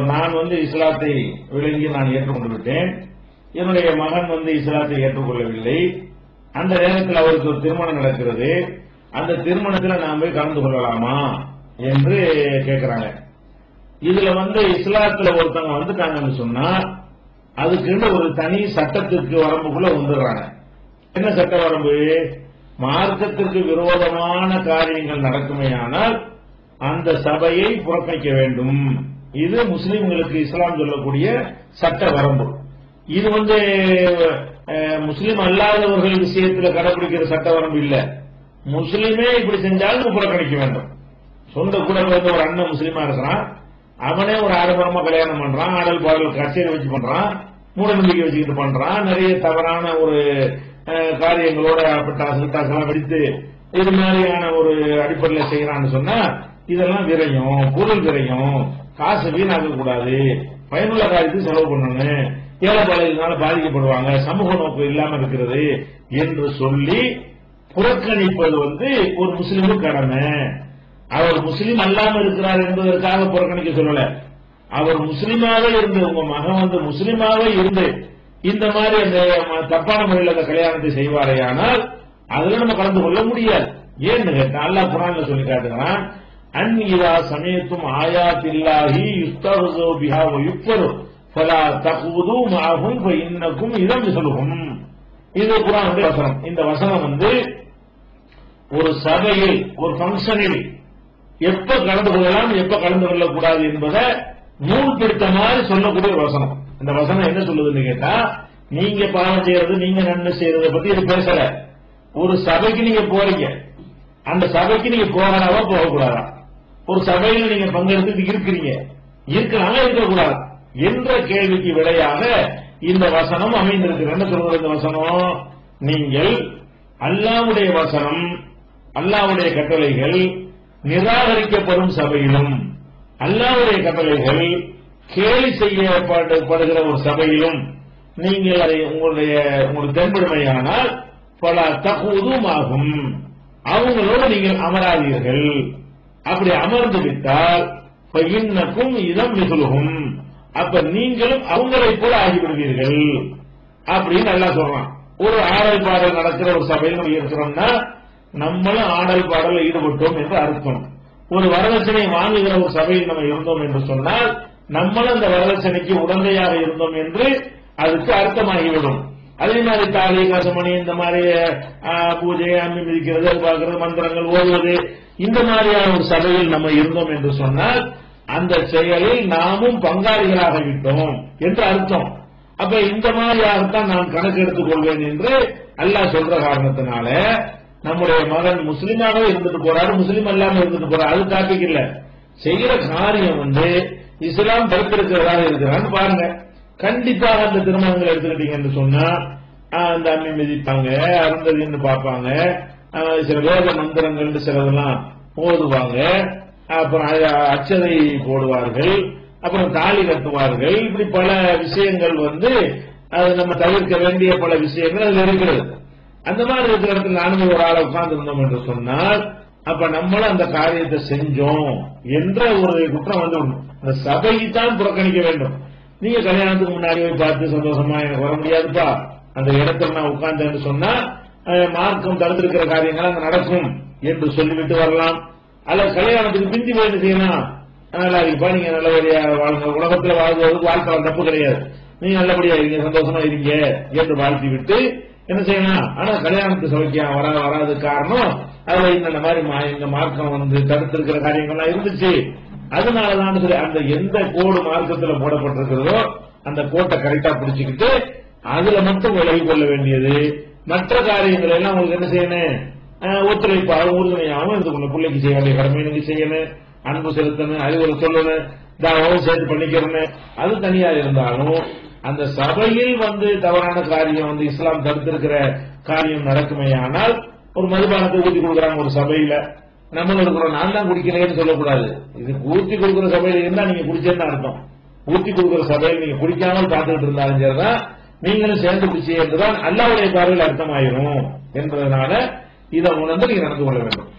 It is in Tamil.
நான் இஸ்லாத்தை விளங்கி நான் ஏற்றுக்கொண்டு விட்டேன், என்னுடைய மகன் இஸ்லாத்தை ஏற்றுக்கொள்ளவில்லை, அந்த நேரத்தில் அவருக்கு ஒரு திருமணம் நடக்கிறது, அந்த திருமணத்தில் நாம் போய் கலந்து கொள்ளலாமா என்று கேட்கிறாங்க. இதுல இஸ்லாத்துல ஒருத்தவங்க வந்துட்டாங்கன்னு சொன்னா அதுக்குன்னு ஒரு தனி சட்டத்திற்கு வரம்புக்குள்ள வந்துடுறாங்க. என்ன சட்ட வரம்பு? மார்க்கத்திற்கு விரோதமான காரியங்கள் நடக்குமேயானால் அந்த சபையை புறக்கணிக்க வேண்டும். இது முஸ்லிம்களுக்கு இஸ்லாம் சொல்லக்கூடிய சட்ட வரம்பு. இது முஸ்லிம் அல்லாதவர்கள் விஷயத்தில் கடைபிடிக்கிற சட்ட வரம்பு இல்ல. முஸ்லிமே இப்படி செஞ்சாலும் புறக்கணிக்க வேண்டும். சொந்த கூட ஒரு அண்ணன் முஸ்லீமா இருக்கிறான், அவனே ஒரு ஆடம்பரமா கல்யாணம் பண்றான், ஆடல் பாடல் கச்சேரி வச்சு பண்றான், மூட நம்பிக்கை வச்சுக்கிட்டு பண்றான், நிறைய தவறான ஒரு காரியங்களோட பட்டாசெல்லாம் வெடித்து இது மாதிரியான ஒரு அடிப்படையில் செய்யறான்னு சொன்னா இதெல்லாம் விரையும், பொருள் விரையும், காசு வீணாக்க கூடாது, பயனுள்ள காரியத்துக்கு செலவு பண்ணணும், ஏழை பாலையினால பாதிக்கப்படுவாங்க, சமூக நோக்கு இல்லாம இருக்கிறது என்று சொல்லி புறக்கணிப்பது ஒரு முஸ்லிமுக்கு கடமை. அவர் முஸ்லீம் அல்லாம இருக்கிறார் என்பதற்காக புறக்கணிக்க சொல்லல. அவர் முஸ்லீமாக இருந்து, உங்க மகன் முஸ்லீமாக இருந்து இந்த மாதிரி அந்த தப்பான முறையில் அந்த கல்யாணத்தை செய்வாரையானால் அதுல நம்ம கலந்து கொள்ள முடியாது. ஏன்னு கேட்டா அல்லாஹ் குர்ஆன்ல சொல்லி காட்டுகிறான், அன்இதா சமயத்தும் ஆயாத்தில்லாஹி யுஸ்தஹஸு பிஹா வ யுக்ஃபரு ஃபலா தഖூது மஅஹும் ஃபஇன்னகும் இதம் மிஸ்லுஹும். இது குர்ஆனுடைய வசனம். இந்த வசனம் ஒரு சபையில், ஒரு ஃபங்க்ஷனில் எப்ப கலந்து கொள்ளலாம், எப்ப கலந்து கொள்ளக்கூடாது என்பதை நூல் பிடித்த மாதிரி சொல்லக்கூடிய ஒரு வசனம். இந்த வசனம் என்ன சொல்லுதுன்னு கேட்டா, நீங்க பாவம் செய்யறது, நீங்க நன்மை செய்யறதை பத்தி இது பேசல. ஒரு சபைக்கு நீங்க போறீங்க, அந்த சபைக்கு நீங்க போகலாமா போகக்கூடாதா, ஒரு சபையில் நீங்க பங்கெடுத்து இருக்கிறீங்க, இருக்கலாமா இருக்கக்கூடாது என்ற கேள்விக்கு விடையாக இந்த வசனம் அமைந்திருக்கிறது. என்ன சொல்றது இந்த வசனம்? நீங்கள் அல்லாஹ்வுடைய வசனம், அல்லாஹ்வுடைய கட்டளைகள் நிராகரிக்கப்படும் சபையிலும், அல்லாஹ்வுடைய கட்டளைகள் கேலி செய்யப்படுகிற ஒரு சபையிலும் நீங்கள் அதை உங்களுக்கு தென்படுமையானால் பல தகுதும் ஆகும், அவங்களோடு நீங்கள் அமராதீர்கள். அப்படி அமர்ந்து விட்டால் இன்னக்கும் இதம் மிகுலுகும், அப்ப நீங்களும் அவங்களை போல ஆகிவிடுவீர்கள் அப்படின்னு நல்லா சொல்றான். ஒரு ஆடல் பாடல் நடக்கிற ஒரு சபையில் நம்ம இருக்கிறோம்னா நம்மளும் ஆடல் பாடல ஈடுபட்டோம் என்று அர்த்தம். ஒரு வரதட்சணை வாங்குகிற ஒரு சபையில் நம்ம இருந்தோம் என்று சொன்னால் நம்மளும் அந்த வரதட்சணைக்கு உடந்தையாக இருந்தோம் என்று அதுக்கு அர்த்தமாகிவிடும். அதே மாதிரி தாலி கசமணி இந்த மாதிரி பூஜை அம்மி மிதிக்கிறது, பார்க்கிறது, மந்திரங்கள் ஓதுவது, இந்த மாதிரியான ஒரு சபையில் நம்ம இருந்தோம் என்று சொன்னால் அந்த செயலில் நாமும் பங்காளிகளாக விட்டோம் என்று அர்த்தம். அப்ப இந்த மாதிரியாகத்தான் நான் கணக்கு எடுத்துக் கொள்வேன் என்று அல்லாஹ் சொல்ற காரணத்தினால நம்முடைய மகன் முஸ்லீமாக இருந்துட்டு போறாரு, முஸ்லீம் அல்லாம இருந்துட்டு போறாரு, அது டாபிக் இல்ல. செய்கிற காரியம் இஸ்லாம் தடுத்திருக்கிறதாக இருக்கிறான்னு பாருங்க. கண்டிப்பாக அந்த திருமணங்கள் எடுத்துக்கிட்டீங்கன்னு சொன்னா அந்த அம்மி மிதிப்பாங்க, அருந்ததின்னு பார்ப்பாங்க, சில வேத மந்திரங்கள் சிலதெல்லாம் ஓதுவாங்க, அப்புறம் அச்சதை போடுவார்கள், அப்புறம் தாலி கட்டுவார்கள். இப்படி பல விஷயங்கள் அது நம்ம தவிர்க்க வேண்டிய பல விஷயங்கள் அது இருக்கிறது. அந்த மாதிரி இருக்கிற இடத்துல நானும் ஒரு ஆளை உட்கார்ந்து இருந்தோம் என்று சொன்னால் அப்ப நம்மளும் அந்த காரியத்தை செஞ்சோம் என்ற ஒரு குற்றம் அந்த சபைக்கு தான் புறக்கணிக்க வேண்டும். நீங்க கல்யாணத்துக்கு முன்னாடி போய் பார்த்து சந்தோஷமா எனக்கு வர முடியாதுப்பா, அந்த இடத்துல நான் உட்கார்ந்தேன்னு சொன்னா மார்க்கம் தடுத்திருக்கிற காரியங்கள் அங்க நடக்கும் என்று சொல்லிவிட்டு வரலாம். அல்ல கல்யாணத்துக்கு பிந்தி போய் என்ன செய்யலாம், நல்லா இருப்பா, நீங்க நல்லபடியா வாழ்ந்த உலகத்தில் வாழ்வதற்கு வாழ்க்கை தப்பு கிடையாது, நீங்க நல்லபடியா இருங்க, சந்தோஷமா இருங்க என்று வாழ்த்தி விட்டு என்ன செய்யலாம். ஆனா கல்யாணத்து சபைக்கு வராது காரணம் அதுல இந்த மாதிரி இந்த மார்க்கம் தடுத்திருக்கிற காரியங்கள்லாம் இருந்துச்சு, அதனாலதான் சொல்லி அந்த எந்த கோடு மார்க்கத்தில் போடப்பட்டிருக்கிறதோ அந்த கோட்டை கரெக்டா பிடிச்சுக்கிட்டு அதுல மட்டும் விலகி கொள்ள வேண்டியது. மற்ற காரியங்கள் எல்லாம் உங்களுக்கு என்ன செய்யணும், ஒத்துழைப்பாகவும் உறுதுணையாகவும் இருந்து பிள்ளைக்கு செய்ய வேண்டிய கடமை நீங்க செய்யணும், அன்பு செலுத்தணும், அறிவுரை சொல்லணும், தாவும் சேர்த்து பண்ணிக்கிறேன்னு அது தனியா இருந்தாலும் அந்த சபையில் தவறான காரியம் இஸ்லாம் தடுத்திருக்கிற காரியம் நடக்குமே. ஆனால் ஒரு மதுபானத்தை ஊற்றி கொடுக்குறாங்க ஒரு சபையில, நம்ம இருக்கிறோம் நான் தான் குடிக்கிறேன்னு சொல்லக்கூடாது. இது ஊற்றி கொடுக்கிற சபையில இருந்தா நீங்க குடிச்சேன்னு அர்த்தம். ஊற்றி கொடுக்கிற சபையில் நீங்க குடிக்காமல் பார்த்துக்கிட்டு இருந்தாலும் சரிதான், நீங்களும் சேர்ந்து குடிச்சு என்றுதான் அல்லாஹ்வுடைய பார்வையில் அர்த்தமாயிரும் என்பதனால இதை உணர்ந்து நீங்க நடந்து கொள்ள வேண்டும்.